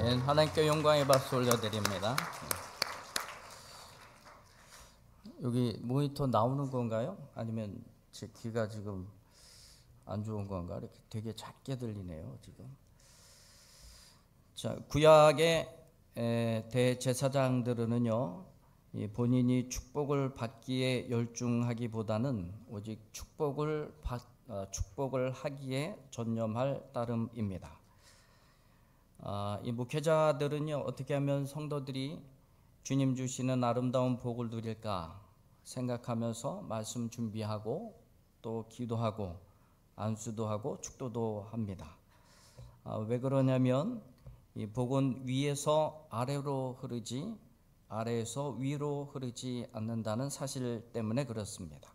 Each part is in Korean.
아멘. 하나님께 영광의 박수 올려드립니다. 여기 모니터 나오는 건가요? 아니면 제 귀가 지금 안 좋은 건가? 이렇게 되게 작게 들리네요, 지금. 자, 구약의 대제사장들은요, 본인이 축복을 받기에 열중하기보다는 오직 축복을 하기에 전념할 따름입니다. 이 목회자들은요, 어떻게 하면 성도들이 주님 주시는 아름다운 복을 누릴까 생각하면서 말씀 준비하고 또 기도하고 안수도 하고 축도도 합니다. 왜 그러냐면 이 복은 위에서 아래로 흐르지 아래에서 위로 흐르지 않는다는 사실 때문에 그렇습니다.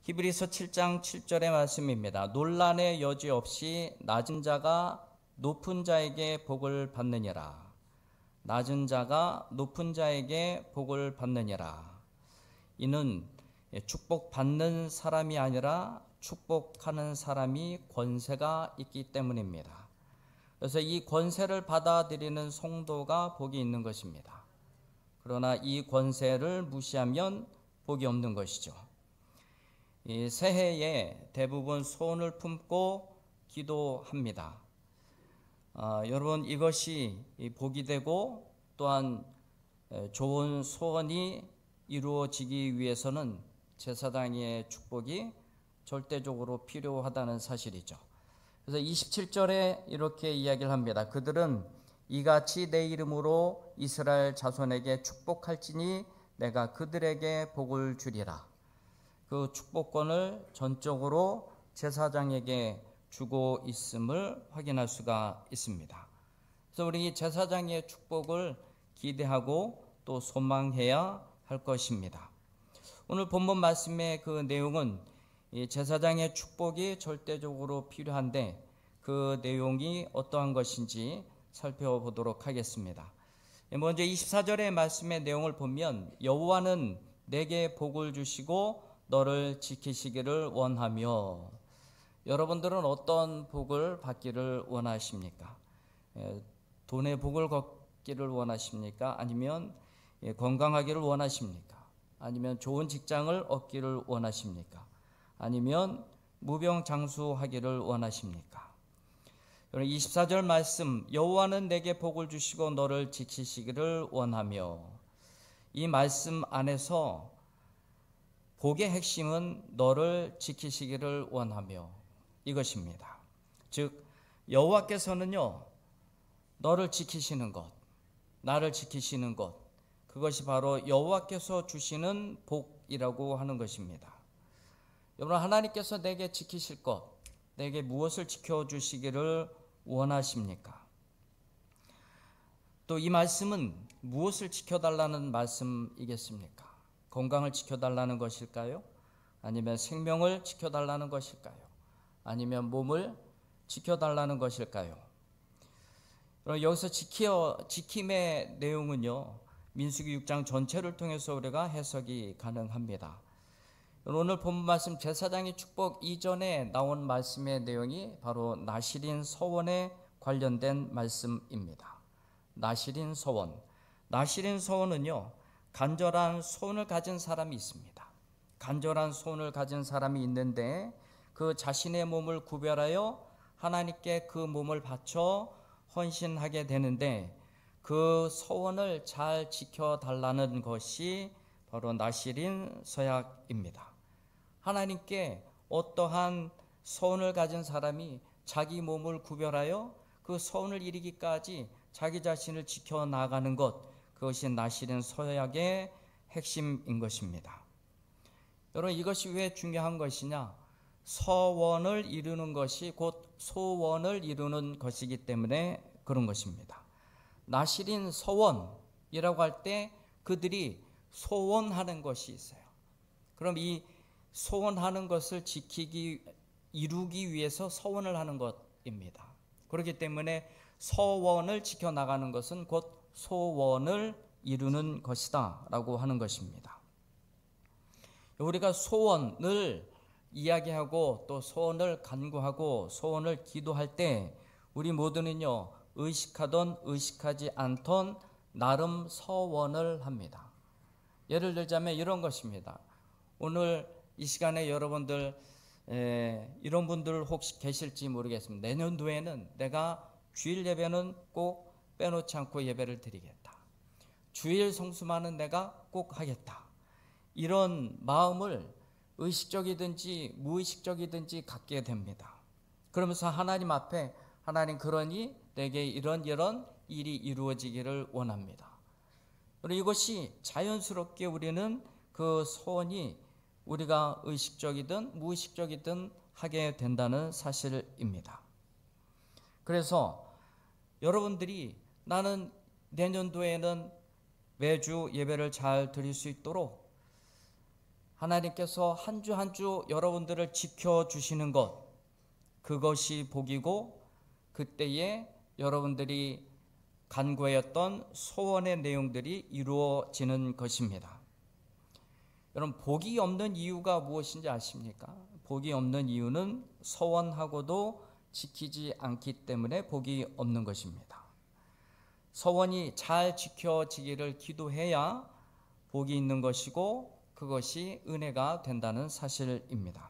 히브리서 7장 7절의 말씀입니다. 논란의 여지 없이 낮은 자가 높은 자에게 복을 받느니라. 낮은 자가 높은 자에게 복을 받느니라. 이는 축복받는 사람이 아니라 축복하는 사람이 권세가 있기 때문입니다. 그래서 이 권세를 받아들이는 성도가 복이 있는 것입니다. 그러나 이 권세를 무시하면 복이 없는 것이죠. 이 새해에 대부분 소원을 품고 기도합니다. 여러분, 이것이 복이 되고 또한 좋은 소원이 이루어지기 위해서는 제사장의 축복이 절대적으로 필요하다는 사실이죠. 그래서 27절에 이렇게 이야기를 합니다. 그들은 이같이 내 이름으로 이스라엘 자손에게 축복할지니 내가 그들에게 복을 주리라. 그 축복권을 전적으로 제사장에게 주고 있음을 확인할 수가 있습니다. 그래서 우리 제사장의 축복을 기대하고 또 소망해야 할 것입니다. 오늘 본문 말씀의 그 내용은 이 제사장의 축복이 절대적으로 필요한데 그 내용이 어떠한 것인지 살펴보도록 하겠습니다. 먼저 24절의 말씀의 내용을 보면 여호와는 내게 복을 주시고 너를 지키시기를 원하며. 여러분들은 어떤 복을 받기를 원하십니까? 돈의 복을 걷기를 원하십니까? 아니면 건강하기를 원하십니까? 아니면 좋은 직장을 얻기를 원하십니까? 아니면 무병장수하기를 원하십니까? 24절 말씀, 여호와는 내게 복을 주시고 너를 지키시기를 원하며. 이 말씀 안에서 복의 핵심은 너를 지키시기를 원하며 이것입니다. 즉 여호와께서는요, 너를 지키시는 것, 나를 지키시는 것, 그것이 바로 여호와께서 주시는 복이라고 하는 것입니다. 여러분, 하나님께서 내게 지키실 것, 내게 무엇을 지켜주시기를 원하십니까? 또 이 말씀은 무엇을 지켜달라는 말씀이겠습니까? 건강을 지켜달라는 것일까요? 아니면 생명을 지켜달라는 것일까요? 아니면 몸을 지켜달라는 것일까요? 여기서 지킴의 내용은요, 민수기 6장 전체를 통해서 우리가 해석이 가능합니다. 오늘 본문 말씀 제사장의 축복 이전에 나온 말씀의 내용이 바로 나실인 서원에 관련된 말씀입니다. 나실인 서원. 나실인 서원은요, 간절한 소원을 가진 사람이 있습니다. 간절한 소원을 가진 사람이 있는데 그 자신의 몸을 구별하여 하나님께 그 몸을 바쳐 헌신하게 되는데 그 소원을 잘 지켜달라는 것이 바로 나실인 서약입니다. 하나님께 어떠한 소원을 가진 사람이 자기 몸을 구별하여 그 소원을 이루기까지 자기 자신을 지켜나가는 것, 그것이 나실인 서약의 핵심인 것입니다. 여러분, 이것이 왜 중요한 것이냐? 서원을 이루는 것이 곧 소원을 이루는 것이기 때문에 그런 것입니다. 나실인 서원이라고 할 때 그들이 소원하는 것이 있어요. 그럼 이 소원하는 것을 이루기 위해서 서원을 하는 것입니다. 그렇기 때문에 서원을 지켜나가는 것은 곧 소원을 이루는 것이다 라고 하는 것입니다. 우리가 소원을 이야기하고 또 소원을 간구하고 소원을 기도할 때 우리 모두는요, 의식하던 의식하지 않던 나름 서원을 합니다. 예를 들자면 이런 것입니다. 오늘 이 시간에 여러분들 이런 분들 혹시 계실지 모르겠습니다. 내년도에는 내가 주일 예배는 꼭 빼놓지 않고 예배를 드리겠다. 주일 성수만은 내가 꼭 하겠다. 이런 마음을 의식적이든지 무의식적이든지 갖게 됩니다. 그러면서 하나님 앞에 하나님 그러니 내게 이런 일이 이루어지기를 원합니다. 그리고 이것이 자연스럽게 우리는 그 소원이 우리가 의식적이든 무의식적이든 하게 된다는 사실입니다. 그래서 여러분들이 나는 내년도에는 매주 예배를 잘 드릴 수 있도록 하나님께서 한 주 한 주 여러분들을 지켜주시는 것, 그것이 복이고 그때에 여러분들이 간구하였던 소원의 내용들이 이루어지는 것입니다. 여러분, 복이 없는 이유가 무엇인지 아십니까? 복이 없는 이유는 소원하고도 지키지 않기 때문에 복이 없는 것입니다. 소원이 잘 지켜지기를 기도해야 복이 있는 것이고 그것이 은혜가 된다는 사실입니다.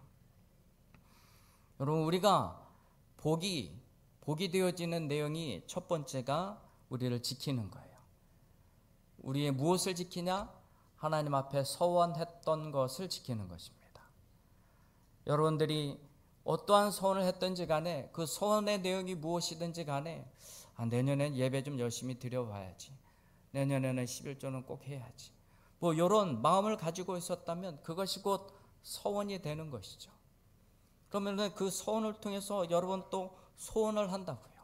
여러분, 우리가 복이 되어지는 내용이 첫 번째가 우리를 지키는 거예요. 우리의 무엇을 지키냐? 하나님 앞에 소원했던 것을 지키는 것입니다. 여러분들이 어떠한 소원을 했든지 간에 그 소원의 내용이 무엇이든지 간에 내년엔 예배 좀 열심히 드려봐야지. 내년에는 11조는 꼭 해야지. 뭐 이런 마음을 가지고 있었다면 그것이 곧 소원이 되는 것이죠. 그러면 그 소원을 통해서 여러분 또 소원을 한다고요.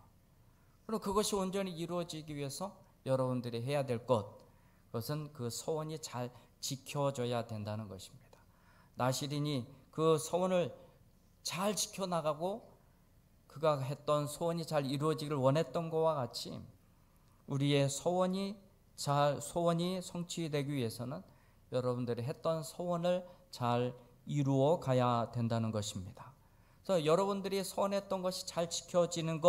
그럼 그것이 온전히 이루어지기 위해서 여러분들이 해야 될 그것은 그 소원이 잘 지켜져야 된다는 것입니다. 나실인이 그 소원을 잘 지켜나가고 그가 했던 소원이 잘 이루어지기를 원했던 것과 같이 우리의 소원이 성취되기 위해서는 여러분들이 했던 소원을 잘 이루어 가야 된다는 것입니다. 그래서 여러분들이 소원했던 것이 잘 지켜지는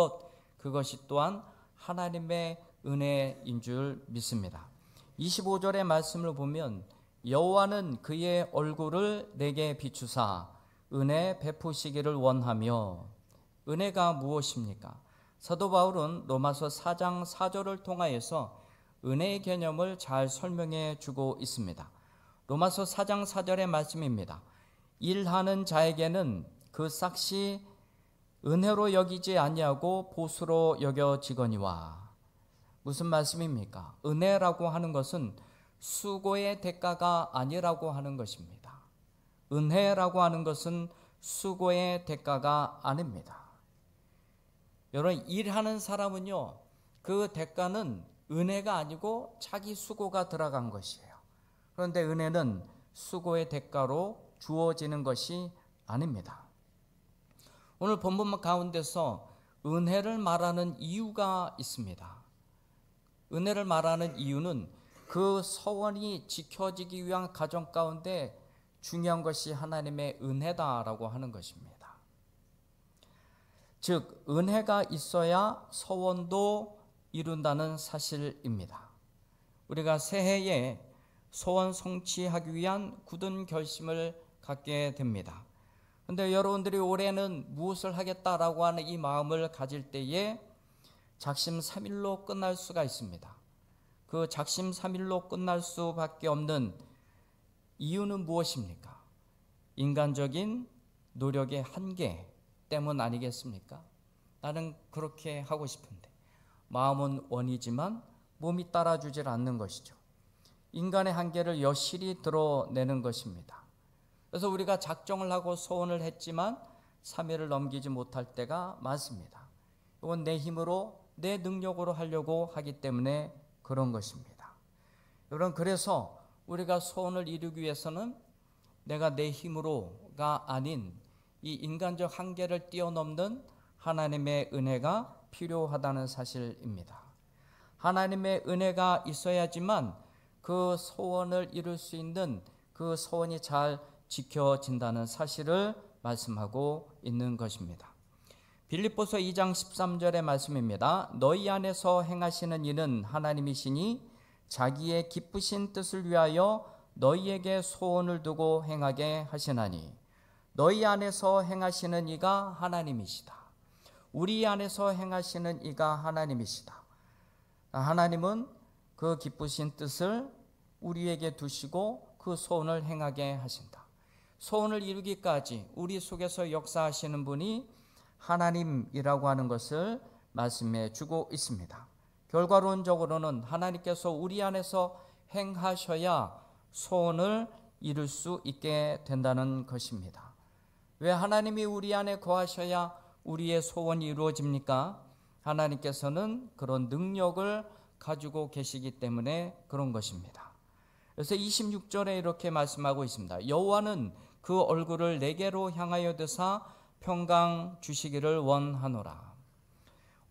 그것이 또한 하나님의 은혜인 줄 믿습니다. 25절의 말씀을 보면 여호와는 그의 얼굴을 내게 비추사 은혜 베푸시기를 원하며, 은혜가 무엇입니까? 사도 바울은 로마서 4장 4절을 통하여서 은혜의 개념을 잘 설명해 주고 있습니다. 로마서 4장 4절의 말씀입니다. 일하는 자에게는 그 삭시 은혜로 여기지 아니하고 보수로 여겨지거니와. 무슨 말씀입니까? 은혜라고 하는 것은 수고의 대가가 아니라고 하는 것입니다. 은혜라고 하는 것은 수고의 대가가 아닙니다. 여러분, 일하는 사람은요, 그 대가는 은혜가 아니고 자기 수고가 들어간 것이에요. 그런데 은혜는 수고의 대가로 주어지는 것이 아닙니다. 오늘 본문 가운데서 은혜를 말하는 이유가 있습니다. 은혜를 말하는 이유는 그 소원이 지켜지기 위한 과정 가운데 중요한 것이 하나님의 은혜다라고 하는 것입니다. 즉, 은혜가 있어야 소원도 이룬다는 사실입니다. 우리가 새해에 소원 성취하기 위한 굳은 결심을 갖게 됩니다. 그런데 여러분들이 올해는 무엇을 하겠다라고 하는 이 마음을 가질 때에 작심삼일로 끝날 수가 있습니다. 그 작심삼일로 끝날 수밖에 없는 이유는 무엇입니까? 인간적인 노력의 한계 때문 아니겠습니까? 나는 그렇게 하고 싶은데 마음은 원이지만 몸이 따라주질 않는 것이죠. 인간의 한계를 여실히 드러내는 것입니다. 그래서 우리가 작정을 하고 소원을 했지만 3일을 넘기지 못할 때가 많습니다. 이건 내 힘으로 내 능력으로 하려고 하기 때문에 그런 것입니다. 여러분, 그래서 우리가 소원을 이루기 위해서는 내가 내 힘으로가 아닌 이 인간적 한계를 뛰어넘는 하나님의 은혜가 필요하다는 사실입니다. 하나님의 은혜가 있어야지만 그 소원을 이룰 수 있는 그 소원이 잘 지켜진다는 사실을 말씀하고 있는 것입니다. 빌립보서 2장 13절의 말씀입니다. 너희 안에서 행하시는 이는 하나님이시니 자기의 기쁘신 뜻을 위하여 너희에게 소원을 두고 행하게 하시나니 너희 안에서 행하시는 이가 하나님이시다. 우리 안에서 행하시는 이가 하나님이시다. 하나님은 그 기쁘신 뜻을 우리에게 두시고 그 소원을 행하게 하신다. 소원을 이루기까지 우리 속에서 역사하시는 분이 하나님이라고 하는 것을 말씀해 주고 있습니다. 결과론적으로는 하나님께서 우리 안에서 행하셔야 소원을 이룰 수 있게 된다는 것입니다. 왜 하나님이 우리 안에 거하셔야 우리의 소원이 이루어집니까? 하나님께서는 그런 능력을 가지고 계시기 때문에 그런 것입니다. 그래서 26절에 이렇게 말씀하고 있습니다. 여호와는 그 얼굴을 내게로 향하여 드사 평강 주시기를 원하노라.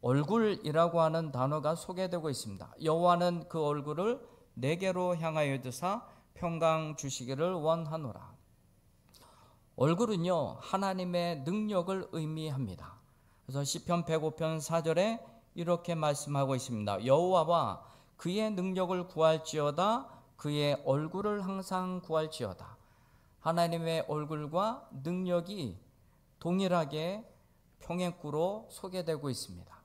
얼굴이라고 하는 단어가 소개되고 있습니다. 여호와는 그 얼굴을 내게로 향하여 드사 평강 주시기를 원하노라. 얼굴은요, 하나님의 능력을 의미합니다. 그래서 시편 105편 4절에 이렇게 말씀하고 있습니다. 여호와와 그의 능력을 구할지어다 그의 얼굴을 항상 구할지어다. 하나님의 얼굴과 능력이 동일하게 평행구로 소개되고 있습니다.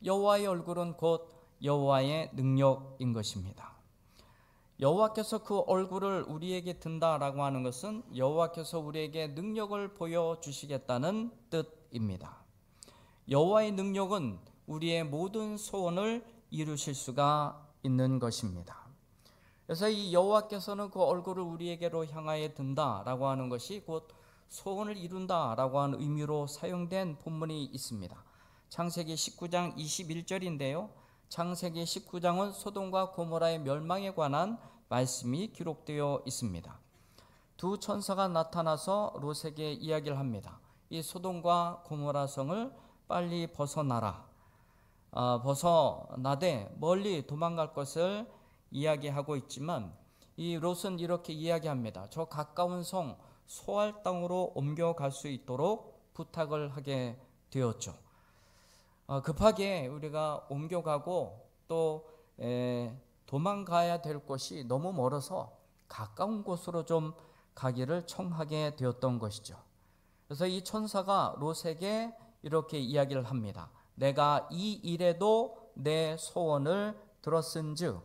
여호와의 얼굴은 곧 여호와의 능력인 것입니다. 여호와께서 그 얼굴을 우리에게 든다라고 하는 것은 여호와께서 우리에게 능력을 보여주시겠다는 뜻입니다. 여호와의 능력은 우리의 모든 소원을 이루실 수가 있는 것입니다. 그래서 이 여호와께서는 그 얼굴을 우리에게로 향하여 든다라고 하는 것이 곧 소원을 이룬다라고 하는 의미로 사용된 본문이 있습니다. 창세기 19장 21절인데요. 창세기 19장은 소돔과 고모라의 멸망에 관한 말씀이 기록되어 있습니다. 두 천사가 나타나서 롯에게 이야기를 합니다. 이 소돔과 고모라 성을 빨리 벗어나라. 벗어나되 멀리 도망갈 것을 이야기하고 있지만 이 롯은 이렇게 이야기합니다. 저 가까운 성 소알 땅으로 옮겨갈 수 있도록 부탁을 하게 되었죠. 급하게 우리가 옮겨가고 또 도망가야 될 곳이 너무 멀어서 가까운 곳으로 좀 가기를 청하게 되었던 것이죠. 그래서 이 천사가 롯에게 이렇게 이야기를 합니다. 내가 이 일에도 내 소원을 들었은즉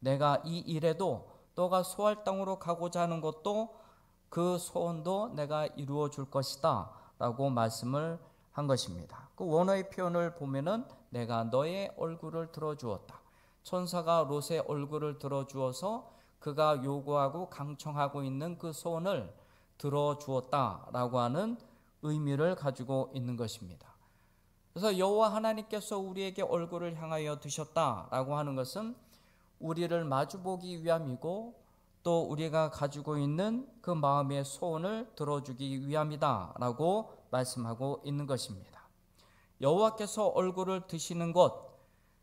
내가 이 일에도 너가 소알 땅으로 가고자 하는 것도 그 소원도 내가 이루어 줄 것이다 라고 말씀을 한 것입니다. 그 원어의 표현을 보면은 내가 너의 얼굴을 들어주었다. 천사가 롯의 얼굴을 들어주어서 그가 요구하고 강청하고 있는 그 소원을 들어주었다라고 하는 의미를 가지고 있는 것입니다. 그래서 여호와 하나님께서 우리에게 얼굴을 향하여 드셨다라고 하는 것은 우리를 마주보기 위함이고 또 우리가 가지고 있는 그 마음의 소원을 들어주기 위함이다라고 말씀하고 있는 것입니다. 여호와께서 얼굴을 드시는 것,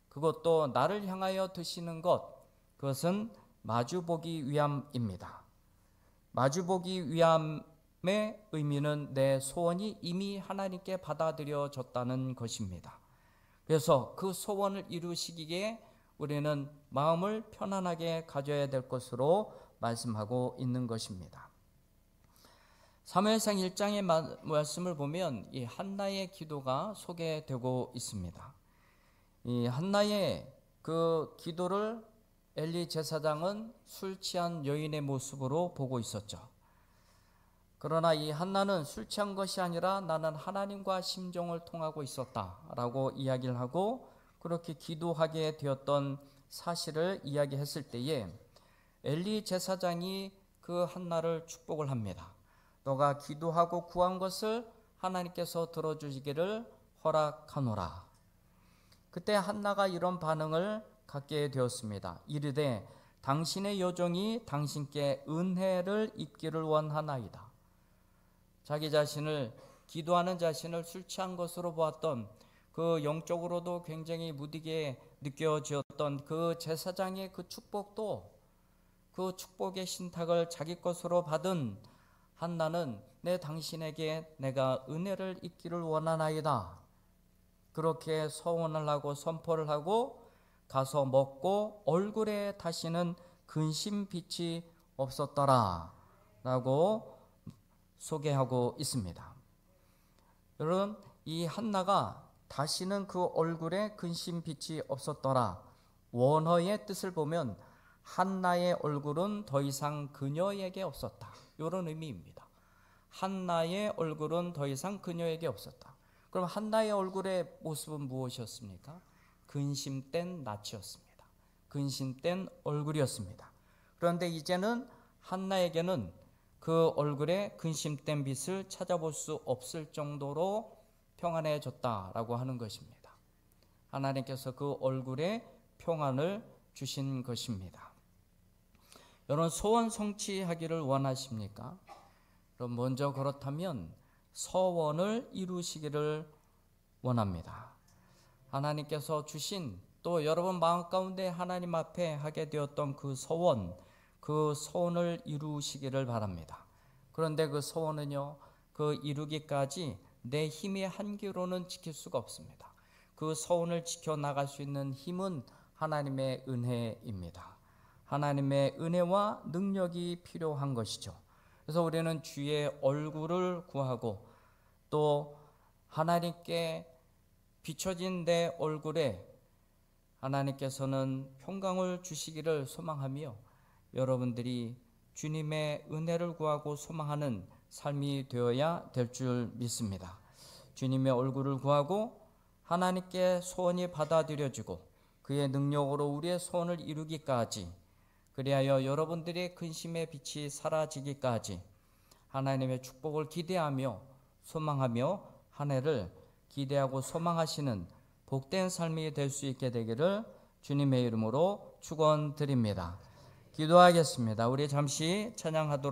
그것도 나를 향하여 드시는 것, 그것은 마주보기 위함입니다. 마주보기 위함의 의미는 내 소원이 이미 하나님께 받아들여졌다는 것입니다. 그래서 그 소원을 이루시기에 우리는 마음을 편안하게 가져야 될 것으로 말씀하고 있는 것입니다. 사무엘상 1장의 말씀을 보면 이 한나의 기도가 소개되고 있습니다. 이 한나의 그 기도를 엘리 제사장은 술 취한 여인의 모습으로 보고 있었죠. 그러나 이 한나는 술 취한 것이 아니라 나는 하나님과 심정을 통하고 있었다라고 이야기를 하고 그렇게 기도하게 되었던 사실을 이야기했을 때에 엘리 제사장이 그 한나를 축복을 합니다. 너가 기도하고 구한 것을 하나님께서 들어주시기를 허락하노라. 그때 한나가 이런 반응을 갖게 되었습니다. 이르되 당신의 여종이 당신께 은혜를 입기를 원하나이다. 자기 자신을 기도하는 자신을 술 취한 것으로 보았던 그 영적으로도 굉장히 무디게 느껴졌던 그 제사장의 그 축복도 그 축복의 신탁을 자기 것으로 받은 한나는 내 당신에게 내가 은혜를 입기를 원하나이다 그렇게 서원을 하고 선포를 하고 가서 먹고 얼굴에 다시는 근심빛이 없었더라 라고 소개하고 있습니다. 여러분, 이 한나가 다시는 그 얼굴에 근심빛이 없었더라, 원어의 뜻을 보면 한나의 얼굴은 더 이상 그녀에게 없었다, 이런 의미입니다. 한나의 얼굴은 더 이상 그녀에게 없었다. 그럼 한나의 얼굴의 모습은 무엇이었습니까? 근심된 낯이었습니다. 근심된 얼굴이었습니다. 그런데 이제는 한나에게는 그 얼굴에 근심된 빛을 찾아볼 수 없을 정도로 평안해졌다라고 하는 것입니다. 하나님께서 그 얼굴에 평안을 주신 것입니다. 여러분, 소원 성취하기를 원하십니까? 그럼 먼저 그렇다면 서원을 이루시기를 원합니다. 하나님께서 주신, 또 여러분 마음 가운데 하나님 앞에 하게 되었던 그 소원을 이루시기를 바랍니다. 그런데 그 소원은요, 그 이루기까지 내 힘의 한계로는 지킬 수가 없습니다. 그 소원을 지켜나갈 수 있는 힘은 하나님의 은혜입니다. 하나님의 은혜와 능력이 필요한 것이죠. 그래서 우리는 주의 얼굴을 구하고, 또 하나님께 비춰진 내 얼굴에 하나님께서는 평강을 주시기를 소망하며, 여러분들이 주님의 은혜를 구하고 소망하는 삶이 되어야 될 줄 믿습니다. 주님의 얼굴을 구하고 하나님께 소원이 받아들여지고 그의 능력으로 우리의 소원을 이루기까지, 그리하여 여러분들의 근심의 빛이 사라지기까지 하나님의 축복을 기대하며 소망하며 한 해를 기대하고 소망하시는 복된 삶이 될 수 있게 되기를 주님의 이름으로 축원드립니다. 기도하겠습니다. 우리 잠시 찬양하도록